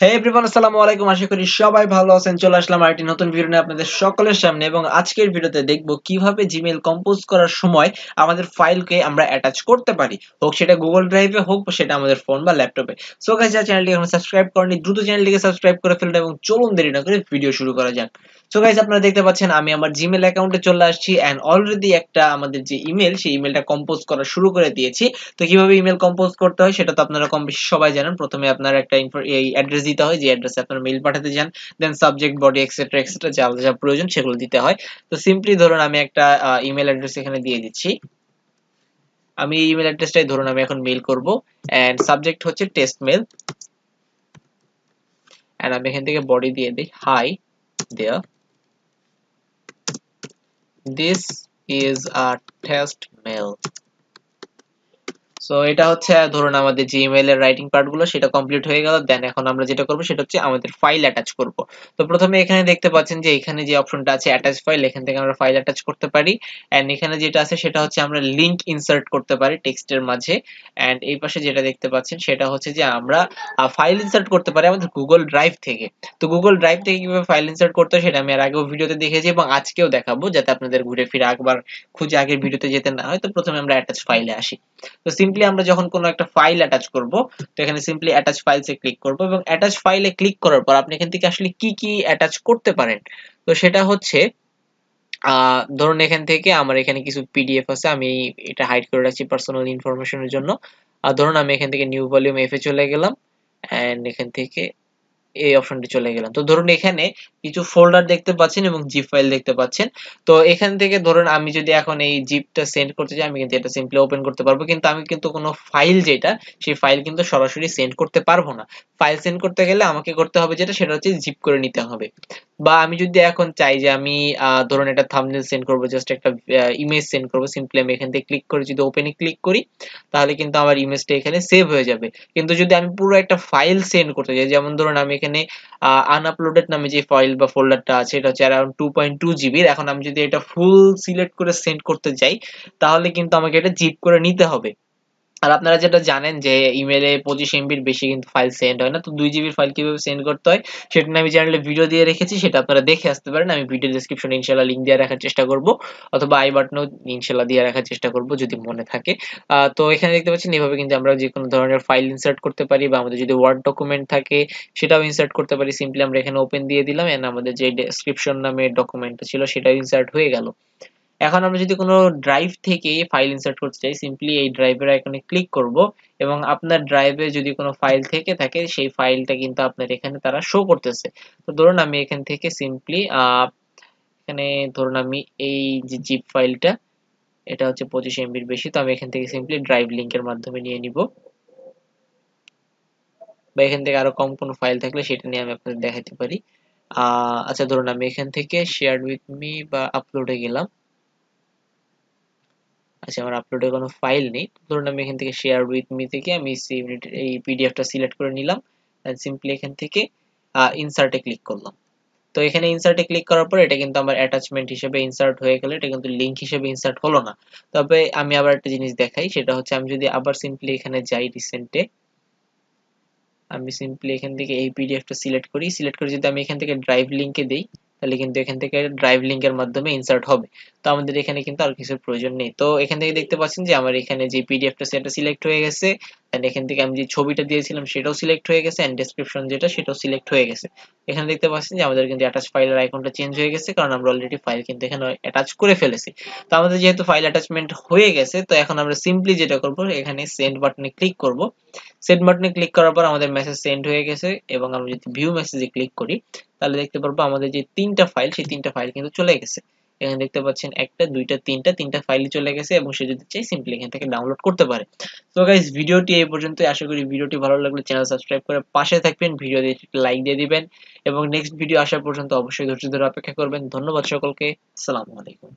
হে everyone, আসসালামু আলাইকুম। আশা করি সবাই ভালো আছেন। চলে আসলাম আরেকটি নতুন ভিডিও নিয়ে আপনাদের সকলের সামনে, এবং আজকের ভিডিওতে দেখব কিভাবে জিমেইল কম্পোজ করার সময় আমাদের ফাইলকে আমরা অ্যাটাচ করতে পারি, হোক সেটা গুগল ড্রাইভে, হোক সেটা আমাদের ফোন বা ল্যাপটপে। সো গাইস, যারা চ্যানেলটি এখন সাবস্ক্রাইব করেননি, দ্রুত চ্যানেলটিকে সাবস্ক্রাইব করে ফেলুন এবং চলুন দেরি না করে ভিডিও শুরু করা যাক। সো গাইস, আপনারা দেখতে পাচ্ছেন আমি আমার জিমেইল অ্যাকাউন্টে চলে আসছি এন্ড অলরেডি একটা আমাদের যে ইমেল, সেই ইমেলটা কম্পোজ করা শুরু করে দিয়েছি। তো কিভাবে ইমেল কম্পোজ করতে হয় সেটা তো আপনারা কম বেশি সবাই জানেন। প্রথমে আপনার একটা এই অ্যাড্রেস দিতে হয়, যে অ্যাড্রেসে আপনার মেইল পাঠাতে চান, then subject, body, etcetera etcetera যা যা প্রয়োজন সেগুলো দিতে হয়। তো সিম্পলি ধরুন আমি একটা ইমেল অ্যাড্রেস এখানে দিয়ে দিচ্ছি। আমি এই ইমেল অ্যাড্রেসটাই ধরুন আমি এখন মেইল করব, এন্ড সাবজেক্ট হচ্ছে টেস্ট মেল, এন্ড আমি এখান থেকে বডি দিয়ে দিই hi there, this is a test mail. So এটা হচ্ছে ধরুন আমাদের যে ইমেইলের রাইটিং পার্ট গুলো সেটা কমপ্লিট হয়ে গেল। দেন এখন আমরা যেটা করব সেটা হচ্ছে আমাদের ফাইল অ্যাটাচ করব। তো প্রথমে এখানে দেখতে পাচ্ছেন যে এখানে যে অপশনটা আছে অ্যাটাচ ফাইল, এখান থেকে আমরা ফাইল অ্যাটাচ করতে পারি। এন্ড এখানে যেটা আছে সেটা হচ্ছে আমরা লিংক ইনসার্ট করতে পারি টেক্সটের মাঝে। এন্ড এই পাশে যেটা দেখতে পাচ্ছেন সেটা হচ্ছে যে আমরা ফাইল ইনসার্ট করতে পারি আমাদের গুগল ড্রাইভ থেকে। তো গুগল ড্রাইভ থেকে কিভাবে ফাইল ইনসার্ট করতে হয় সেটা আমি এর আগেও ভিডিওতে দেখেছি এবং আজকেও দেখাবো, যাতে আপনাদের ঘুরে ফিরে একবার খুঁজে আগের ভিডিওতে যেতে না হয়। তো প্রথমে আমরা অ্যাটাচ ফাইলে আসি। তো সিম্পলি আমরা যখন কোনো একটা ফাইল অ্যাটাচ করব, তো এখানে সিম্পলি অ্যাটাচ ফাইলসে ক্লিক করব, এবং অ্যাটাচ ফাইলে ক্লিক করার পর আপনি এখান থেকে আসলে কি কি অ্যাটাচ করতে পারেন। তো সেটা হচ্ছে ধরুন এখান থেকে আমার এখানে কিছু পিডিএফ আছে, আমি এটা হাইড করে রাখছি পার্সোনাল ইনফরমেশনের জন্য। ধরুন আমি এখান থেকে নিউ ভলিউম এফ এ চলে গেলাম, এন্ড এখান থেকে এই অপশনটি চলে গেলাম। তো ধরুন এখানে কিছু ফোল্ডার দেখতে পাচ্ছেন এবং জিপ ফাইল দেখতে পাচ্ছেন। তো এখান থেকে ধরুন আমি যদি এখন এই জিপটা সেন্ড করতে চাই, আমি কিন্তু এটা সিম্পলি ওপেন করতে পারবো, কিন্তু আমি কিন্তু কোনো ফাইল যেটা, সেই ফাইল কিন্তু সরাসরি সেন্ড করতে পারবো না। ফাইল সেন্ড করতে গেলে আমাকে করতে হবে যেটা, সেটা হচ্ছে জিপ করে নিতে হবে। বা আমি যদি এখন চাই যে আমি ধরুন এটা থাম্বনেল সেন্ড করবো, জাস্ট একটা ইমেজ সেন্ড করবো, সিম্পলি আমি এখান থেকে ক্লিক করে যদি ওপেনে ক্লিক করি, তাহলে কিন্তু আমার ইমেজটা এখানে সেভ হয়ে যাবে। কিন্তু যদি আমি পুরো একটা ফাইল সেন্ড করতে চাই, যেমন ধরুন আমি এখানে আনআপলোডেড নামে যে ফাইল বা ফোল্ডারটা আছে, এটা হচ্ছে অ্যারাউন্ড 2.2 জিবির। এখন আমি যদি এটা ফুল সিলেক্ট করে সেন্ড করতে চাই, তাহলে কিন্তু আমাকে এটা জিপ করে নিতে হবে। আর আপনারা যেটা জানেন যে ইমেলে 25 এমবির বেশি কিন্তু ফাইল সেন্ড হয় না। তো 2 জিবির ফাইল কিভাবে সেন্ড করতে হয় সেটা নিয়ে আমি চ্যানেলে ভিডিও দিয়ে রেখেছি, সেটা আপনারা দেখে আসতে পারেন। আমি ভিডিও ডেসক্রিপশনে ইনশাআল্লাহ লিংক দিয়ে রাখার চেষ্টা করব, অথবা আই বাটনেও ইনশাআল্লাহ দিয়ে রাখার চেষ্টা করব যদি মনে থাকে। তো এখানে দেখতে পাচ্ছেন এভাবে কিন্তু আমরা যে কোনো ধরনের ফাইল ইনসার্ট করতে পারি, বা আমাদের যদি ওয়ার্ড ডকুমেন্ট থাকে সেটাও ইনসার্ট করতে পারি। সিম্পলি আমরা এখানে ওপেন দিয়ে দিলাম, এন্ড আমাদের যে ডেসক্রিপশন নামে ডকুমেন্টটা ছিল সেটাও ইনসার্ট হয়ে গেল। এখন আমরা যদি কোনো ড্রাইভ থেকে ফাইল ইনসার্ট করতে চাই, সিম্পলি এই ড্রাইভের আইকনে ক্লিক করব, এবং আপনার ড্রাইভে যদি কোনো ফাইল থেকে থাকে সেই ফাইলটা কিন্তু আপনার এখানে তারা শো করতেছে। তো ধরুন আমি এখান থেকে সিম্পলি এখানে ধরুন আমি এই যে জিপ ফাইলটা, এটা হচ্ছে 25 এমবির বেশি, তো আমি এখান থেকে সিম্পলি ড্রাইভ লিংকের মাধ্যমে নিয়ে নিব, বা এখান থেকে আরো কম কোনো ফাইল থাকলে সেটা নিয়ে আমি আপনাদের দেখাতে পারি। আচ্ছা, ধরুন আমি এখান থেকে শেয়ার উইথ মি বা আপলোডে গেলাম। আচ্ছা, আমার আপলোডে কোনো ফাইল নেই। ধরুন আমি এখান থেকে শেয়ার উইথ মি থেকে আমি এই পিডিএফটা সিলেক্ট করে নিলাম, এন্ড সিম্পলি এখান থেকে ইনসার্টে ক্লিক করলাম। তো এখানে ইনসার্টে ক্লিক করার পর এটা কিন্তু আমার অ্যাটাচমেন্ট হিসেবে ইনসার্ট হয়ে গেল, এটা কিন্তু লিংক হিসেবে ইনসার্ট হলো না। তবে আমি আবার একটা জিনিস দেখাই, সেটা হচ্ছে আমি যদি আবার সিম্পলি এখানে যাই রিসেন্টে, আমি সিম্পলি এখান থেকে এই পিডিএফটা সিলেক্ট করি, সিলেক্ট করে যদি আমি এখান থেকে ড্রাইভ লিংকে দেই, তাহলে কিন্তু এখান থেকে ড্রাইভ লিংকের মাধ্যমে ইনসার্ট হবে। তো আমাদের এখানে কিন্তু আর কিছুর প্রয়োজন নেই। তো এখান থেকে দেখতে পাচ্ছেন যে আমার এখানে যে পিডিএফটা সেটা সিলেক্ট হয়ে গেছে, এন্ড এখান থেকে আমি যে ছবিটা দিয়েছিলাম সেটাও সিলেক্ট হয়ে গেছে, এন্ড ডেসক্রিপশন যেটা সেটাও সিলেক্ট হয়ে গেছে। এখানে দেখতে পাচ্ছেন যে আমাদের কিন্তু অ্যাটাচ ফাইলের আইকনটা চেঞ্জ হয়ে গেছে, কারণ আমরা অলরেডি ফাইল কিন্তু এখানে অ্যাটাচ করে ফেলেছি। তো আমাদের যেহেতু ফাইল অ্যাটাচমেন্ট হয়ে গেছে, তো এখন আমরা সিম্পলি যেটা করব, এখানে সেন্ড বাটনে ক্লিক করব। সেন্ড বাটনে ক্লিক করার পর আমাদের মেসেজ সেন্ড হয়ে গেছে, এবং আমরা যদি ভিউ মেসেজে ক্লিক করি, তাহলে দেখতে পারবো আমাদের যে তিনটা ফাইল, সেই তিনটা ফাইল কিন্তু চলে গেছে। এখানে দেখতে পাচ্ছেন একটা, দুইটা, তিনটা ফাইলই চলে গেছে, এবং সে যদি চাই সিম্পলি এখান থেকে ডাউনলোড করতে পারে। তো গাইস, ভিডিওটি এই পর্যন্তই। আশা করি ভিডিওটি ভালো লাগলে চ্যানেল সাবস্ক্রাইব করে পাশে থাকবেন, ভিডিও দিয়ে লাইক দিয়ে দিবেন, এবং নেক্সট ভিডিও আসা পর্যন্ত অবশ্যই ধৈর্য ধরে অপেক্ষা করবেন। ধন্যবাদ সকলকে। আসসালামু আলাইকুম।